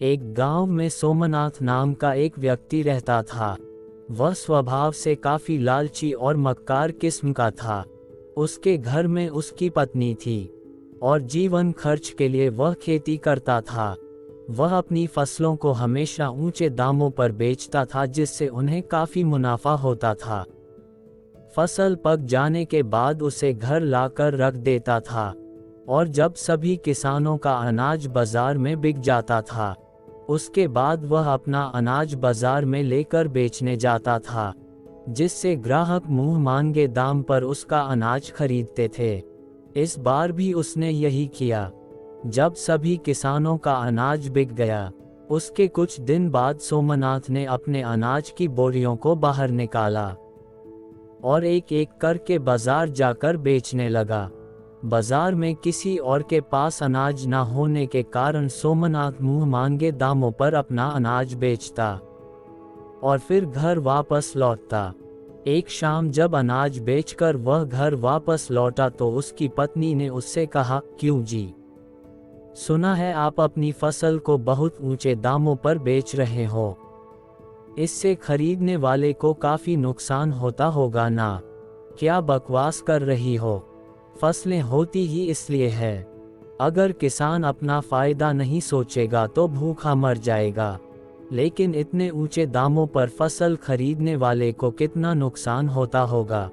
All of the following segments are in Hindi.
एक गांव में सोमनाथ नाम का एक व्यक्ति रहता था। वह स्वभाव से काफी लालची और मक्कार किस्म का था। उसके घर में उसकी पत्नी थी और जीवन खर्च के लिए वह खेती करता था। वह अपनी फसलों को हमेशा ऊंचे दामों पर बेचता था, जिससे उन्हें काफी मुनाफा होता था। फसल पक जाने के बाद उसे घर लाकर रख देता था और जब सभी किसानों का अनाज बाजार में बिक जाता था, उसके बाद वह अपना अनाज बाजार में लेकर बेचने जाता था, जिससे ग्राहक मुंह मांगे दाम पर उसका अनाज खरीदते थे। इस बार भी उसने यही किया। जब सभी किसानों का अनाज बिक गया, उसके कुछ दिन बाद सोमनाथ ने अपने अनाज की बोरियों को बाहर निकाला और एक एक करके बाजार जाकर बेचने लगा। बाजार में किसी और के पास अनाज न होने के कारण सोमनाथ मुंह मांगे दामों पर अपना अनाज बेचता और फिर घर वापस लौटता। एक शाम जब अनाज बेचकर वह घर वापस लौटा तो उसकी पत्नी ने उससे कहा, क्यों जी? सुना है आप अपनी फसल को बहुत ऊंचे दामों पर बेच रहे हो। इससे खरीदने वाले को काफी नुकसान होता होगा ना? क्या बकवास कर रही हो? फसलें होती ही इसलिए है। अगर किसान अपना फायदा नहीं सोचेगा तो भूखा मर जाएगा, लेकिन इतने ऊंचे दामों पर फसल खरीदने वाले को कितना नुकसान होता होगा।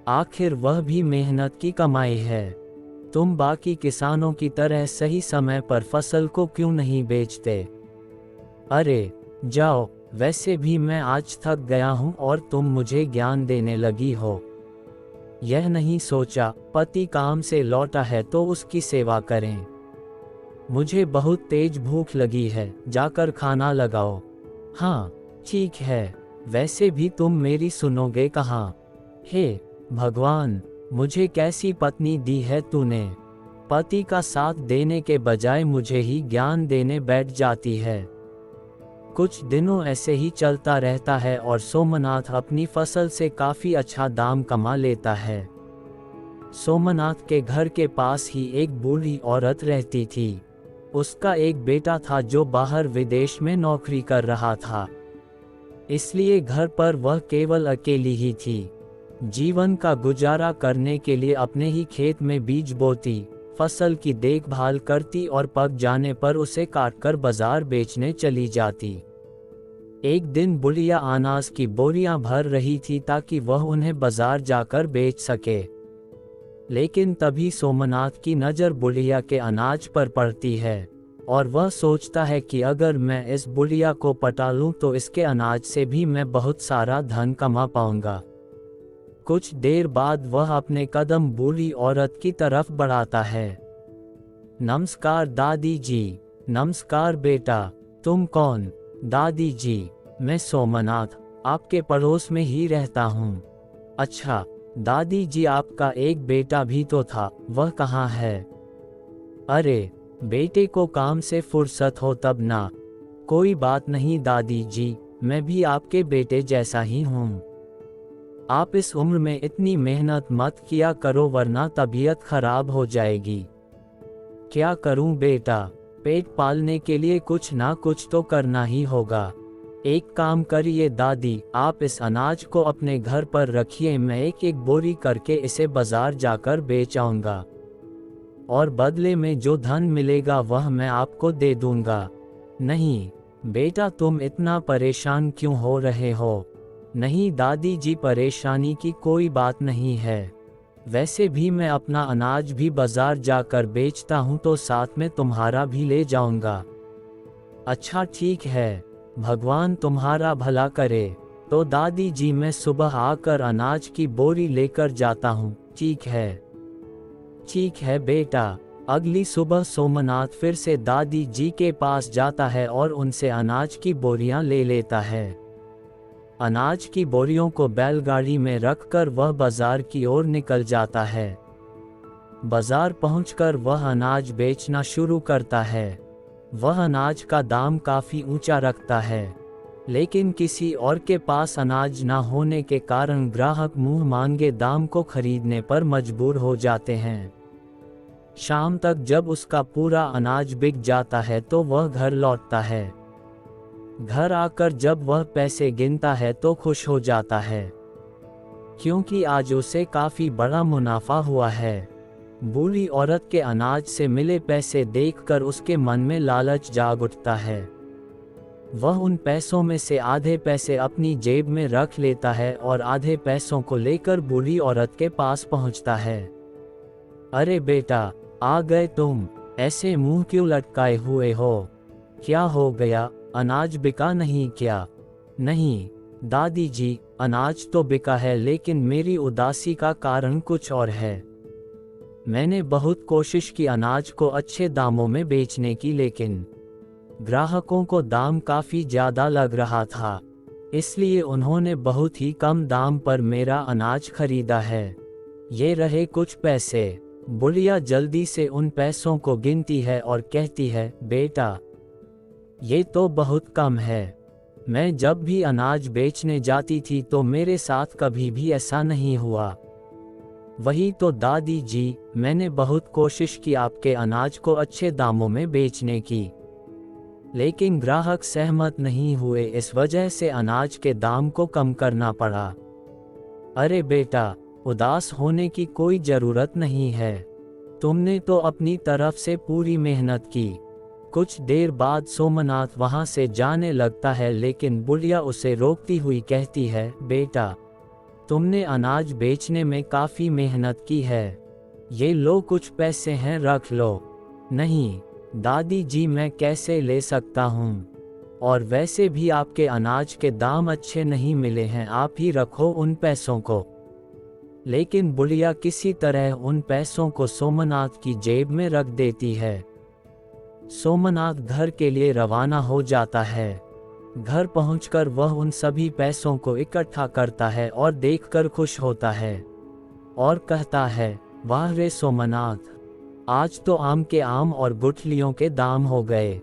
आखिर वह भी मेहनत की कमाई है। तुम बाकी किसानों की तरह सही समय पर फसल को क्यों नहीं बेचते? अरे जाओ, वैसे भी मैं आज थक गया हूँ और तुम मुझे ज्ञान देने लगी हो। यह नहीं सोचा पति काम से लौटा है तो उसकी सेवा करें। मुझे बहुत तेज भूख लगी है, जाकर खाना लगाओ। हाँ ठीक है, वैसे भी तुम मेरी सुनोगे कहाँ? हे भगवान, मुझे कैसी पत्नी दी है तूने? पति का साथ देने के बजाय मुझे ही ज्ञान देने बैठ जाती है। कुछ दिनों ऐसे ही चलता रहता है और सोमनाथ अपनी फसल से काफी अच्छा दाम कमा लेता है। सोमनाथ के घर के पास ही एक बूढ़ी औरत रहती थी। उसका एक बेटा था जो बाहर विदेश में नौकरी कर रहा था, इसलिए घर पर वह केवल अकेली ही थी। जीवन का गुजारा करने के लिए अपने ही खेत में बीज बोती, फसल की देखभाल करती और पक जाने पर उसे काटकर बाजार बेचने चली जाती। एक दिन बुढ़िया अनाज की बोरियां भर रही थी ताकि वह उन्हें बाजार जाकर बेच सके। लेकिन तभी सोमनाथ की नज़र बुढ़िया के अनाज पर पड़ती है और वह सोचता है कि अगर मैं इस बुढ़िया को पटा लूं तो इसके अनाज से भी मैं बहुत सारा धन कमा पाऊंगा। कुछ देर बाद वह अपने कदम बूढ़ी औरत की तरफ बढ़ाता है। नमस्कार दादी जी। नमस्कार बेटा, तुम कौन? दादी जी, मैं सोमनाथ, आपके पड़ोस में ही रहता हूँ। अच्छा दादी जी, आपका एक बेटा भी तो था, वह कहाँ है? अरे बेटे को काम से फुर्सत हो तब ना। कोई बात नहीं दादी जी, मैं भी आपके बेटे जैसा ही हूँ। आप इस उम्र में इतनी मेहनत मत किया करो वरना तबीयत खराब हो जाएगी। क्या करूं बेटा, पेट पालने के लिए कुछ ना कुछ तो करना ही होगा। एक काम करिए दादी, आप इस अनाज को अपने घर पर रखिए, मैं एक एक बोरी करके इसे बाजार जाकर बेच आऊंगा और बदले में जो धन मिलेगा वह मैं आपको दे दूंगा। नहीं बेटा, तुम इतना परेशान क्यों हो रहे हो? नहीं दादी जी, परेशानी की कोई बात नहीं है। वैसे भी मैं अपना अनाज भी बाजार जाकर बेचता हूँ तो साथ में तुम्हारा भी ले जाऊंगा। अच्छा ठीक है, भगवान तुम्हारा भला करे। तो दादी जी, मैं सुबह आकर अनाज की बोरी लेकर जाता हूँ। ठीक है। ठीक है बेटा। अगली सुबह सोमनाथ फिर से दादी जी के पास जाता है और उनसे अनाज की बोरियां ले लेता है। अनाज की बोरियों को बैलगाड़ी में रखकर वह बाजार की ओर निकल जाता है। बाजार पहुंचकर वह अनाज बेचना शुरू करता है। वह अनाज का दाम काफी ऊंचा रखता है, लेकिन किसी और के पास अनाज न होने के कारण ग्राहक मुंह मांगे दाम को खरीदने पर मजबूर हो जाते हैं। शाम तक जब उसका पूरा अनाज बिक जाता है तो वह घर लौटता है। घर आकर जब वह पैसे गिनता है तो खुश हो जाता है, क्योंकि आज उसे काफी बड़ा मुनाफा हुआ है। बूढ़ी औरत के अनाज से मिले पैसे देखकर उसके मन में लालच जाग उठता है। वह उन पैसों में से आधे पैसे अपनी जेब में रख लेता है और आधे पैसों को लेकर बूढ़ी औरत के पास पहुंचता है। अरे बेटा, आ गए तुम, ऐसे मुंह क्यों लटकाए हुए हो? क्या हो गया, अनाज बिका नहीं क्या? नहीं दादी जी, अनाज तो बिका है, लेकिन मेरी उदासी का कारण कुछ और है। मैंने बहुत कोशिश की अनाज को अच्छे दामों में बेचने की, लेकिन ग्राहकों को दाम काफी ज्यादा लग रहा था, इसलिए उन्होंने बहुत ही कम दाम पर मेरा अनाज खरीदा है। ये रहे कुछ पैसे। बुढ़िया जल्दी से उन पैसों को गिनती है और कहती है, बेटा, ये तो बहुत कम है। मैं जब भी अनाज बेचने जाती थी तो मेरे साथ कभी भी ऐसा नहीं हुआ। वही तो दादी जी, मैंने बहुत कोशिश की आपके अनाज को अच्छे दामों में बेचने की, लेकिन ग्राहक सहमत नहीं हुए, इस वजह से अनाज के दाम को कम करना पड़ा। अरे बेटा, उदास होने की कोई जरूरत नहीं है, तुमने तो अपनी तरफ से पूरी मेहनत की। कुछ देर बाद सोमनाथ वहां से जाने लगता है, लेकिन बुढ़िया उसे रोकती हुई कहती है, बेटा, तुमने अनाज बेचने में काफी मेहनत की है, ये लो कुछ पैसे हैं, रख लो। नहीं दादी जी, मैं कैसे ले सकता हूँ, और वैसे भी आपके अनाज के दाम अच्छे नहीं मिले हैं, आप ही रखो उन पैसों को। लेकिन बुढ़िया किसी तरह उन पैसों को सोमनाथ की जेब में रख देती है। सोमनाथ घर के लिए रवाना हो जाता है। घर पहुंचकर वह उन सभी पैसों को इकट्ठा करता है और देखकर खुश होता है और कहता है, वाह रे सोमनाथ, आज तो आम के आम और गुठलियों के दाम हो गए।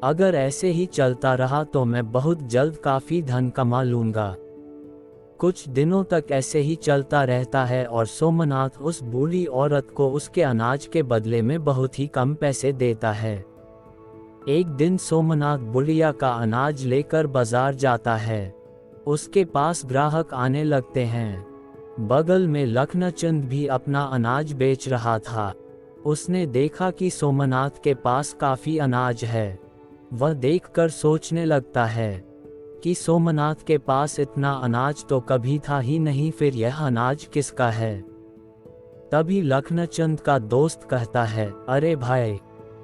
अगर ऐसे ही चलता रहा तो मैं बहुत जल्द काफी धन कमा लूंगा। कुछ दिनों तक ऐसे ही चलता रहता है और सोमनाथ उस बूढ़ी औरत को उसके अनाज के बदले में बहुत ही कम पैसे देता है। एक दिन सोमनाथ बुढ़िया का अनाज लेकर बाजार जाता है। उसके पास ग्राहक आने लगते हैं। बगल में लखनचंद भी अपना अनाज बेच रहा था। उसने देखा कि सोमनाथ के पास काफी अनाज है। वह देखकर सोचने लगता है कि सोमनाथ के पास इतना अनाज तो कभी था ही नहीं, फिर यह अनाज किसका है? तभी लखनचंद का दोस्त कहता है, अरे भाई,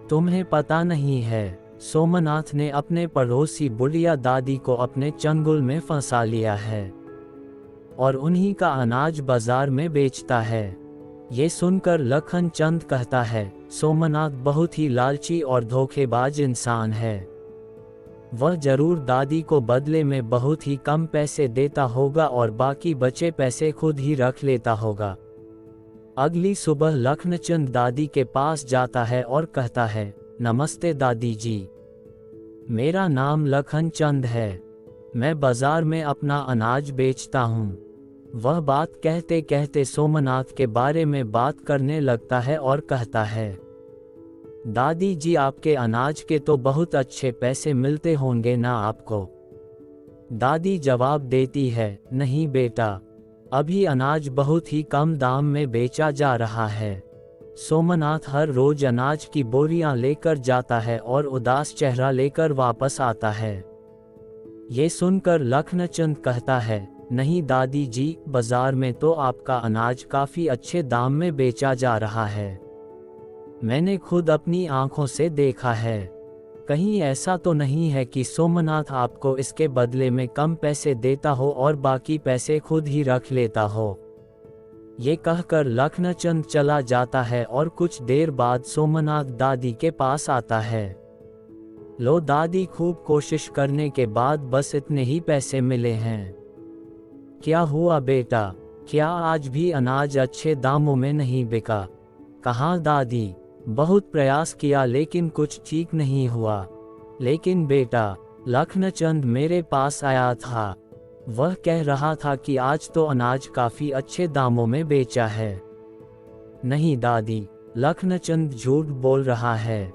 तुम्हें पता नहीं है, सोमनाथ ने अपने पड़ोसी बुढ़िया दादी को अपने चंगुल में फंसा लिया है और उन्हीं का अनाज बाजार में बेचता है। ये सुनकर लखनचंद कहता है, सोमनाथ बहुत ही लालची और धोखेबाज इंसान है। वह जरूर दादी को बदले में बहुत ही कम पैसे देता होगा और बाकी बचे पैसे खुद ही रख लेता होगा। अगली सुबह लखनचंद दादी के पास जाता है और कहता है, नमस्ते दादी जी, मेरा नाम लखनचंद है, मैं बाजार में अपना अनाज बेचता हूँ। वह बात कहते कहते सोमनाथ के बारे में बात करने लगता है और कहता है, दादी जी, आपके अनाज के तो बहुत अच्छे पैसे मिलते होंगे ना आपको? दादी जवाब देती है, नहीं बेटा, अभी अनाज बहुत ही कम दाम में बेचा जा रहा है। सोमनाथ हर रोज अनाज की बोरियां लेकर जाता है और उदास चेहरा लेकर वापस आता है। ये सुनकर लखनचंद कहता है, नहीं दादी जी, बाजार में तो आपका अनाज काफी अच्छे दाम में बेचा जा रहा है, मैंने खुद अपनी आंखों से देखा है। कहीं ऐसा तो नहीं है कि सोमनाथ आपको इसके बदले में कम पैसे देता हो और बाकी पैसे खुद ही रख लेता हो? ये कहकर लखनचंद चला जाता है और कुछ देर बाद सोमनाथ दादी के पास आता है। लो दादी, खूब कोशिश करने के बाद बस इतने ही पैसे मिले हैं। क्या हुआ बेटा, क्या आज भी अनाज अच्छे दामों में नहीं बिका? कहाँ दादी, बहुत प्रयास किया लेकिन कुछ ठीक नहीं हुआ। लेकिन बेटा, लखनचंद मेरे पास आया था, वह कह रहा था कि आज तो अनाज काफी अच्छे दामों में बेचा है। नहीं दादी, लखनचंद झूठ बोल रहा है।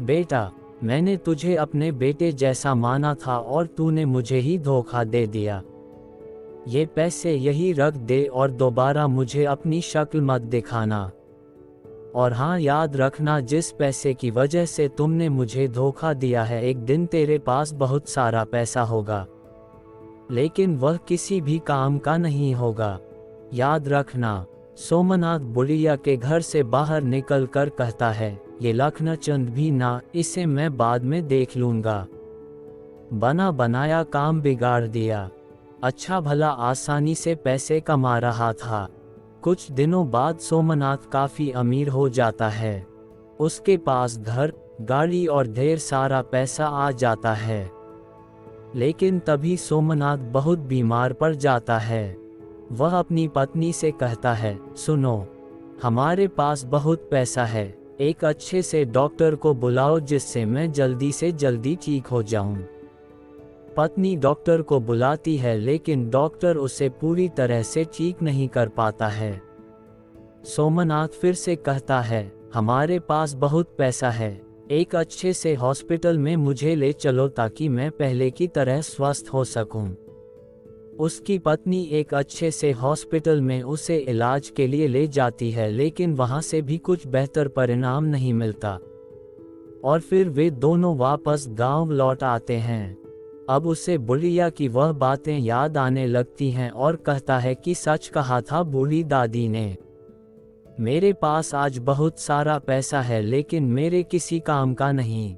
बेटा, मैंने तुझे अपने बेटे जैसा माना था और तूने मुझे ही धोखा दे दिया। ये पैसे यही रख दे और दोबारा मुझे अपनी शक्ल मत दिखाना। और हाँ, याद रखना, जिस पैसे की वजह से तुमने मुझे धोखा दिया है, एक दिन तेरे पास बहुत सारा पैसा होगा, लेकिन वह किसी भी काम का नहीं होगा। याद रखना। सोमनाथ बुढ़िया के घर से बाहर निकल कर कहता है, ये लखनचंद भी ना, इसे मैं बाद में देख लूँगा। बना बनाया काम बिगाड़ दिया। अच्छा भला आसानी से पैसे कमा रहा था। कुछ दिनों बाद सोमनाथ काफ़ी अमीर हो जाता है। उसके पास घर, गाड़ी और ढेर सारा पैसा आ जाता है। लेकिन तभी सोमनाथ बहुत बीमार पड़ जाता है। वह अपनी पत्नी से कहता है, सुनो, हमारे पास बहुत पैसा है, एक अच्छे से डॉक्टर को बुलाओ जिससे मैं जल्दी से जल्दी ठीक हो जाऊं। पत्नी डॉक्टर को बुलाती है, लेकिन डॉक्टर उसे पूरी तरह से ठीक नहीं कर पाता है। सोमनाथ फिर से कहता है, हमारे पास बहुत पैसा है, एक अच्छे से हॉस्पिटल में मुझे ले चलो ताकि मैं पहले की तरह स्वस्थ हो सकूं। उसकी पत्नी एक अच्छे से हॉस्पिटल में उसे इलाज के लिए ले जाती है, लेकिन वहां से भी कुछ बेहतर परिणाम नहीं मिलता। और फिर वे दोनों वापस गांव लौट आते हैं। अब उसे बुढ़िया की वह बातें याद आने लगती हैं और कहता है कि सच कहा था बूढ़ी दादी ने, मेरे पास आज बहुत सारा पैसा है लेकिन मेरे किसी काम का नहीं।